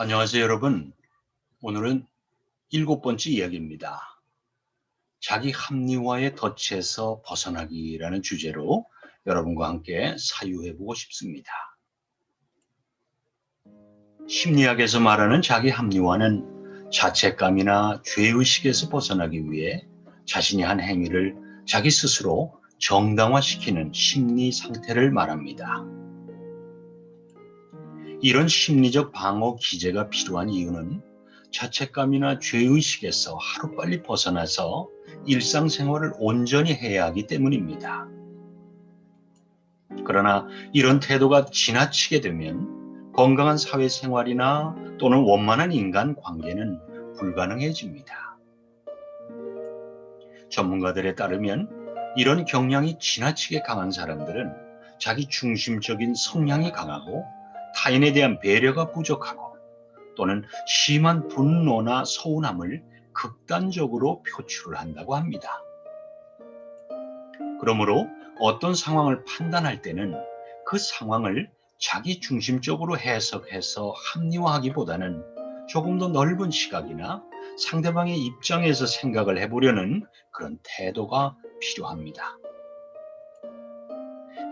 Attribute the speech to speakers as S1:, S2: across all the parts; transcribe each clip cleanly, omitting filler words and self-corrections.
S1: 안녕하세요, 여러분. 오늘은 일곱 번째 이야기입니다. 자기 합리화의 덫에서 벗어나기라는 주제로 여러분과 함께 사유해보고 싶습니다. 심리학에서 말하는 자기 합리화는 자책감이나 죄의식에서 벗어나기 위해 자신이 한 행위를 자기 스스로 정당화시키는 심리 상태를 말합니다. 이런 심리적 방어 기제가 필요한 이유는 자책감이나 죄의식에서 하루빨리 벗어나서 일상생활을 온전히 해야 하기 때문입니다. 그러나 이런 태도가 지나치게 되면 건강한 사회생활이나 또는 원만한 인간관계는 불가능해집니다. 전문가들에 따르면 이런 경향이 지나치게 강한 사람들은 자기 중심적인 성향이 강하고 타인에 대한 배려가 부족하고 또는 심한 분노나 서운함을 극단적으로 표출을 한다고 합니다. 그러므로 어떤 상황을 판단할 때는 그 상황을 자기 중심적으로 해석해서 합리화하기보다는 조금 더 넓은 시각이나 상대방의 입장에서 생각을 해보려는 그런 태도가 필요합니다.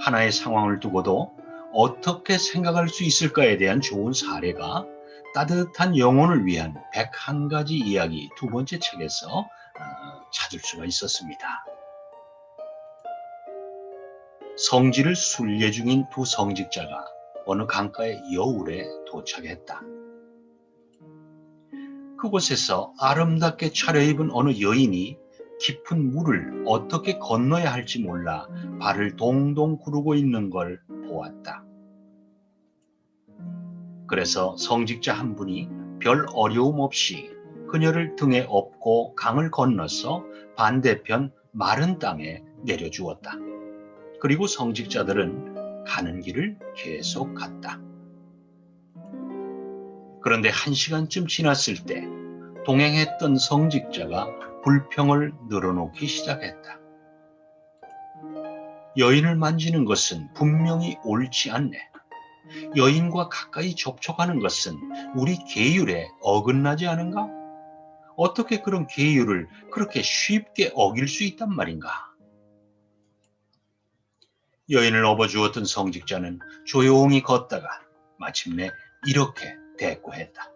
S1: 하나의 상황을 두고도 어떻게 생각할 수 있을까에 대한 좋은 사례가 따뜻한 영혼을 위한 101가지 이야기 두 번째 책에서 찾을 수가 있었습니다. 성지를 순례 중인 두 성직자가 어느 강가의 여울에 도착했다. 그곳에서 아름답게 차려입은 어느 여인이 깊은 물을 어떻게 건너야 할지 몰라 발을 동동 구르고 있는 걸 보았다. 그래서 성직자 한 분이 별 어려움 없이 그녀를 등에 업고 강을 건너서 반대편 마른 땅에 내려주었다. 그리고 성직자들은 가는 길을 계속 갔다. 그런데 1시간쯤 지났을 때 동행했던 성직자가 불평을 늘어놓기 시작했다. 여인을 만지는 것은 분명히 옳지 않네. 여인과 가까이 접촉하는 것은 우리 계율에 어긋나지 않은가? 어떻게 그런 계율을 그렇게 쉽게 어길 수 있단 말인가? 여인을 업어주었던 성직자는 조용히 걷다가 마침내 이렇게 대꾸했다.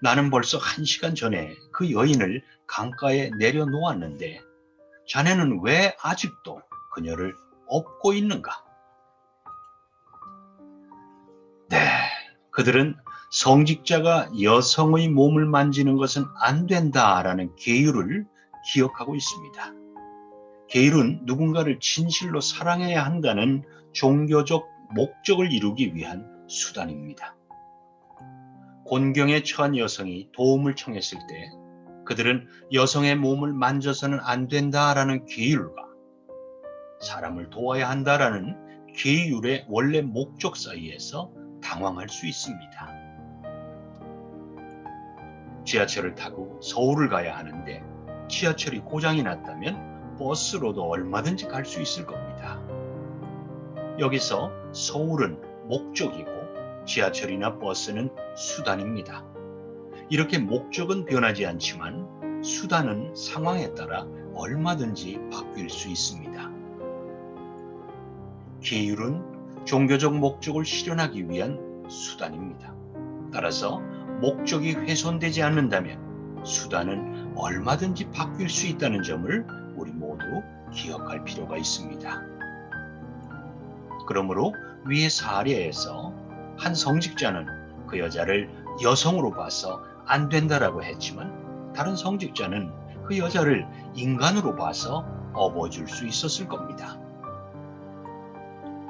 S1: 나는 벌써 1시간 전에 그 여인을 강가에 내려놓았는데 자네는 왜 아직도 그녀를 업고 있는가? 네, 그들은 성직자가 여성의 몸을 만지는 것은 안 된다라는 계율을 기억하고 있습니다. 계율은 누군가를 진실로 사랑해야 한다는 종교적 목적을 이루기 위한 수단입니다. 곤경에 처한 여성이 도움을 청했을 때 그들은 여성의 몸을 만져서는 안 된다라는 계율과 사람을 도와야 한다라는 계율의 원래 목적 사이에서 당황할 수 있습니다. 지하철을 타고 서울을 가야 하는데 지하철이 고장이 났다면 버스로도 얼마든지 갈 수 있을 겁니다. 여기서 서울은 목적이고 지하철이나 버스는 수단입니다. 이렇게 목적은 변하지 않지만 수단은 상황에 따라 얼마든지 바뀔 수 있습니다. 계율은 종교적 목적을 실현하기 위한 수단입니다. 따라서 목적이 훼손되지 않는다면 수단은 얼마든지 바뀔 수 있다는 점을 우리 모두 기억할 필요가 있습니다. 그러므로 위의 사례에서 한 성직자는 그 여자를 여성으로 봐서 안 된다라고 했지만 다른 성직자는 그 여자를 인간으로 봐서 업어줄 수 있었을 겁니다.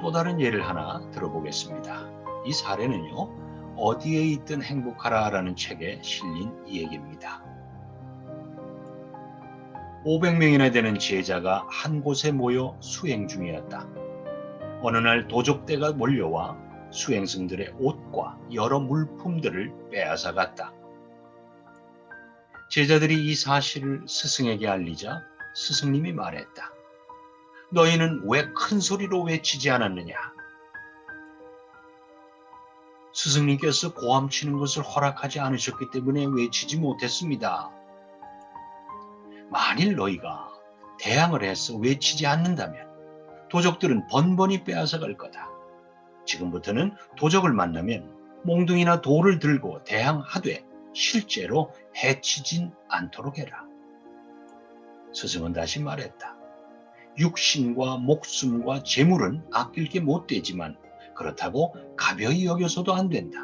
S1: 또 다른 예를 하나 들어보겠습니다. 이 사례는요, 어디에 있든 행복하라라는 책에 실린 이 얘기입니다. 500명이나 되는 제자가 한 곳에 모여 수행 중이었다. 어느 날 도적대가 몰려와 수행승들의 옷과 여러 물품들을 빼앗아 갔다. 제자들이 이 사실을 스승에게 알리자 스승님이 말했다. 너희는 왜 큰 소리로 외치지 않았느냐? 스승님께서 고함치는 것을 허락하지 않으셨기 때문에 외치지 못했습니다. 만일 너희가 대항을 해서 외치지 않는다면 도적들은 번번이 빼앗아갈 거다. 지금부터는 도적을 만나면 몽둥이나 돌을 들고 대항하되 실제로 해치진 않도록 해라. 스승은 다시 말했다. 육신과 목숨과 재물은 아낄 게 못 되지만 그렇다고 가벼이 여겨서도 안 된다.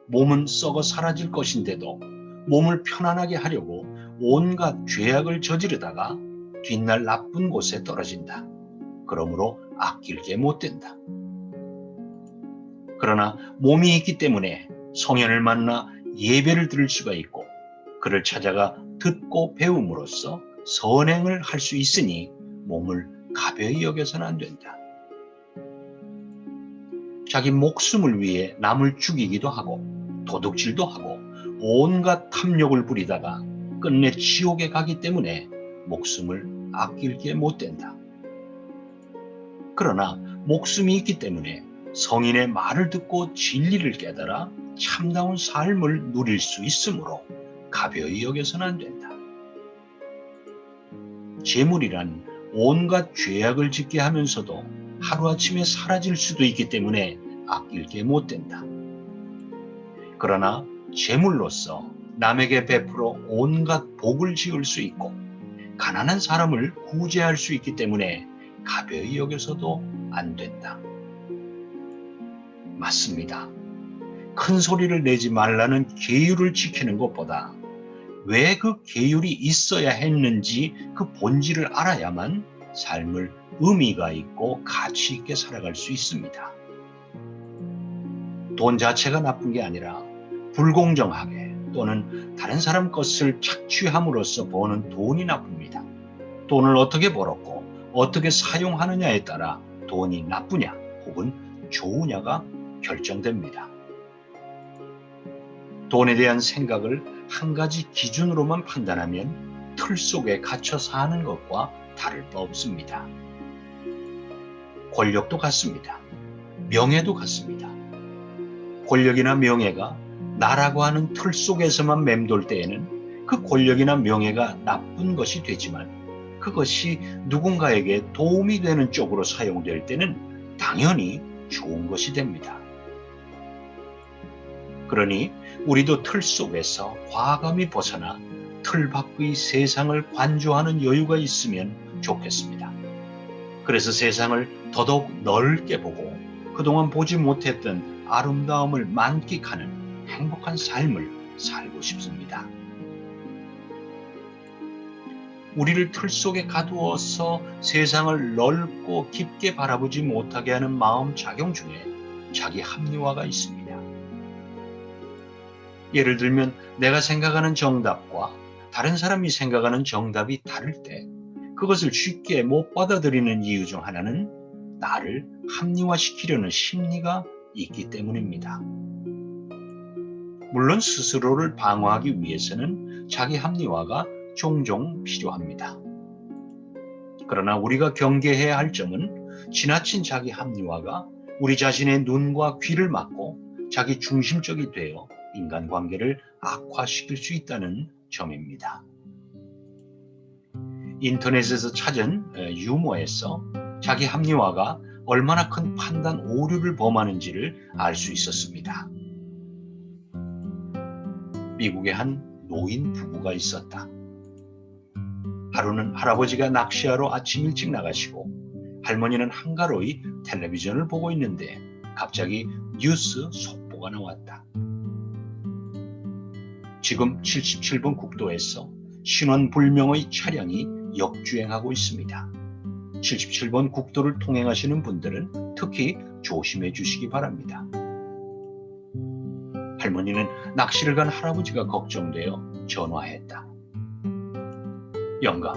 S1: 몸은 썩어 사라질 것인데도 몸을 편안하게 하려고 온갖 죄악을 저지르다가 뒷날 나쁜 곳에 떨어진다. 그러므로 아낄 게 못 된다. 그러나 몸이 있기 때문에 성현을 만나 예배를 드릴 수가 있고 그를 찾아가 듣고 배움으로써 선행을 할 수 있으니 몸을 가벼이 여겨서는 안 된다. 자기 목숨을 위해 남을 죽이기도 하고 도둑질도 하고 온갖 탐욕을 부리다가 끝내 지옥에 가기 때문에 목숨을 아낄 게 못 된다. 그러나 목숨이 있기 때문에 성인의 말을 듣고 진리를 깨달아 참다운 삶을 누릴 수 있으므로 가벼이 여겨서는 안 된다. 재물이란 온갖 죄악을 짓게 하면서도 하루아침에 사라질 수도 있기 때문에 아낄 게 못 된다. 그러나 재물로서 남에게 베풀어 온갖 복을 지을 수 있고 가난한 사람을 구제할 수 있기 때문에 가벼이 여겨서도 안 된다. 맞습니다. 큰 소리를 내지 말라는 계율을 지키는 것보다 왜 그 계율이 있어야 했는지 그 본질을 알아야만 삶을 의미가 있고 가치 있게 살아갈 수 있습니다. 돈 자체가 나쁜 게 아니라 불공정하게 또는 다른 사람 것을 착취함으로써 버는 돈이 나쁩니다. 돈을 어떻게 벌었고 어떻게 사용하느냐에 따라 돈이 나쁘냐 혹은 좋으냐가 결정됩니다. 돈에 대한 생각을 한 가지 기준으로만 판단하면 틀 속에 갇혀 사는 것과 다를 바 없습니다. 권력도 같습니다. 명예도 같습니다. 권력이나 명예가 나라고 하는 틀 속에서만 맴돌 때에는 그 권력이나 명예가 나쁜 것이 되지만 그것이 누군가에게 도움이 되는 쪽으로 사용될 때는 당연히 좋은 것이 됩니다. 그러니 우리도 틀 속에서 과감히 벗어나 틀 밖의 세상을 관조하는 여유가 있으면 좋겠습니다. 그래서 세상을 더더욱 넓게 보고 그동안 보지 못했던 아름다움을 만끽하는 행복한 삶을 살고 싶습니다. 우리를 틀 속에 가두어서 세상을 넓고 깊게 바라보지 못하게 하는 마음 작용 중에 자기 합리화가 있습니다. 예를 들면 내가 생각하는 정답과 다른 사람이 생각하는 정답이 다를 때 그것을 쉽게 못 받아들이는 이유 중 하나는 나를 합리화시키려는 심리가 있기 때문입니다. 물론 스스로를 방어하기 위해서는 자기 합리화가 종종 필요합니다. 그러나 우리가 경계해야 할 점은 지나친 자기 합리화가 우리 자신의 눈과 귀를 막고 자기 중심적이 되어 인간관계를 악화시킬 수 있다는 점입니다. 인터넷에서 찾은 유머에서 자기 합리화가 얼마나 큰 판단 오류를 범하는지를 알 수 있었습니다. 미국의 한 노인 부부가 있었다. 하루는 할아버지가 낚시하러 아침 일찍 나가시고 할머니는 한가로이 텔레비전을 보고 있는데 갑자기 뉴스 속보가 나왔다. 지금 77번 국도에서 신원불명의 차량이 역주행하고 있습니다. 77번 국도를 통행하시는 분들은 특히 조심해 주시기 바랍니다. 할머니는 낚시를 간 할아버지가 걱정되어 전화했다. 영감,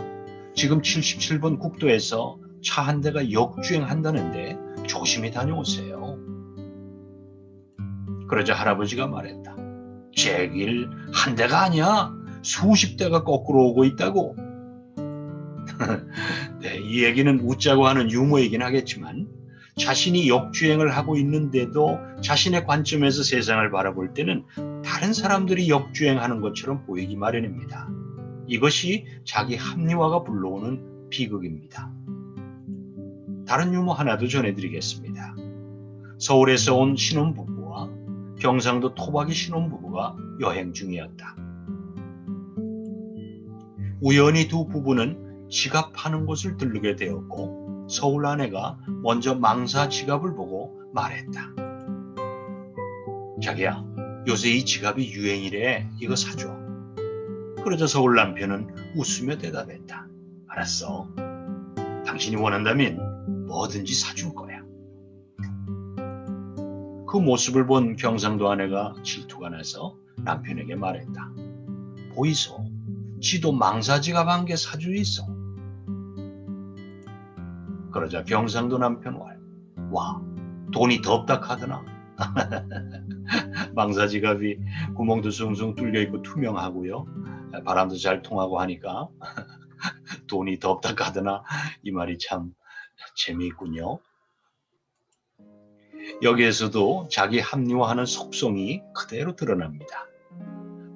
S1: 지금 77번 국도에서 차 한 대가 역주행한다는데 조심히 다녀오세요. 그러자 할아버지가 말했다. 제길 한 대가 아니야. 수십 대가 거꾸로 오고 있다고. 네, 이 얘기는 웃자고 하는 유머이긴 하겠지만 자신이 역주행을 하고 있는데도 자신의 관점에서 세상을 바라볼 때는 다른 사람들이 역주행하는 것처럼 보이기 마련입니다. 이것이 자기 합리화가 불러오는 비극입니다. 다른 유머 하나 더 전해드리겠습니다. 서울에서 온 신혼부부와 경상도 토박이 신혼부부가 여행 중이었다. 우연히 두 부부는 지갑 파는 곳을 들르게 되었고 서울 아내가 먼저 망사 지갑을 보고 말했다. 자기야, 요새 이 지갑이 유행이래. 이거 사줘. 그러자 서울 남편은 웃으며 대답했다. 알았어. 당신이 원한다면 뭐든지 사줄 거야. 그 모습을 본 경상도 아내가 질투가 나서 남편에게 말했다. 보이소. 지도 망사 지갑 한 개 사주 있어. 그러자 경상도 남편 와, 돈이 덥다 카드나. 망사 지갑이 구멍도 숭숭 뚫려 있고 투명하고요. 바람도 잘 통하고 하니까 돈이 덥다 카드나 이 말이 참 재미있군요. 여기에서도 자기 합리화하는 속성이 그대로 드러납니다.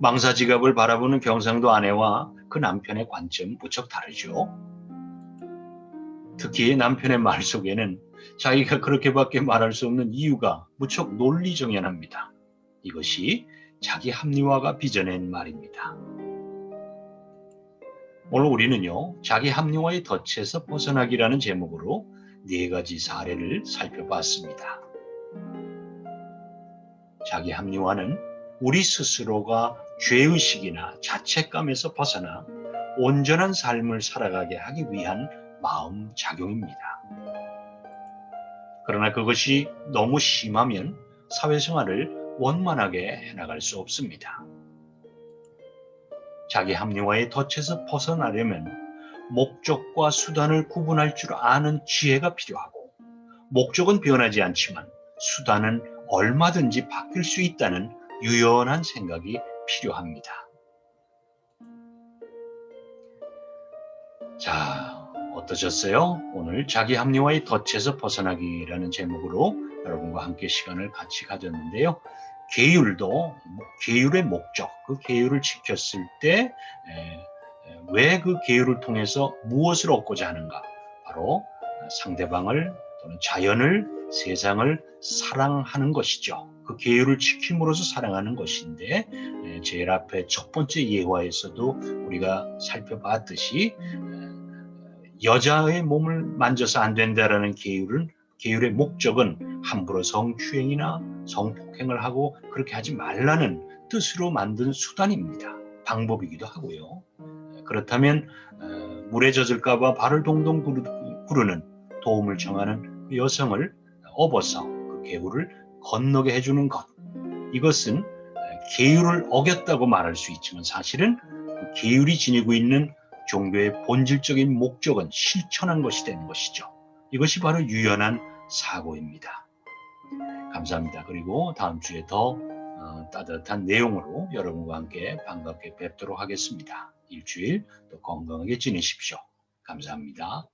S1: 망사 지갑을 바라보는 경상도 아내와 그 남편의 관점 무척 다르죠. 특히 남편의 말 속에는 자기가 그렇게밖에 말할 수 없는 이유가 무척 논리정연합니다. 이것이 자기 합리화가 빚어낸 말입니다. 오늘 우리는요, 자기 합리화의 덫에서 벗어나기라는 제목으로 4가지 사례를 살펴봤습니다. 자기 합리화는 우리 스스로가 죄의식이나 자책감에서 벗어나 온전한 삶을 살아가게 하기 위한 마음 작용입니다. 그러나 그것이 너무 심하면 사회생활을 원만하게 해나갈 수 없습니다. 자기 합리화의 덫에서 벗어나려면 목적과 수단을 구분할 줄 아는 지혜가 필요하고, 목적은 변하지 않지만 수단은 얼마든지 바뀔 수 있다는 유연한 생각이 필요합니다. 자, 어떠셨어요? 오늘 자기 합리화의 덫에서 벗어나기라는 제목으로 여러분과 함께 시간을 같이 가졌는데요. 계율도 계율의 목적, 그 계율을 지켰을 때 왜 그 계율을 통해서 무엇을 얻고자 하는가? 바로 상대방을 또는 자연을, 세상을 사랑하는 것이죠. 그 계율을 지킴으로써 사랑하는 것인데, 제일 앞에 첫 번째 예화에서도 우리가 살펴봤듯이 여자의 몸을 만져서 안 된다라는 계율의 목적은 함부로 성추행이나 성폭행을 하고 그렇게 하지 말라는 뜻으로 만든 수단입니다. 방법이기도 하고요. 그렇다면 물에 젖을까 봐 발을 동동 구르는 도움을 청하는 그 여성을 업어서 그 계율을 건너게 해주는 것, 이것은 계율을 어겼다고 말할 수 있지만 사실은 그 계율이 지니고 있는 종교의 본질적인 목적은 실천한 것이 되는 것이죠. 이것이 바로 유연한 사고입니다. 감사합니다. 그리고 다음 주에 더 따뜻한 내용으로 여러분과 함께 반갑게 뵙도록 하겠습니다. 일주일 또 건강하게 지내십시오. 감사합니다.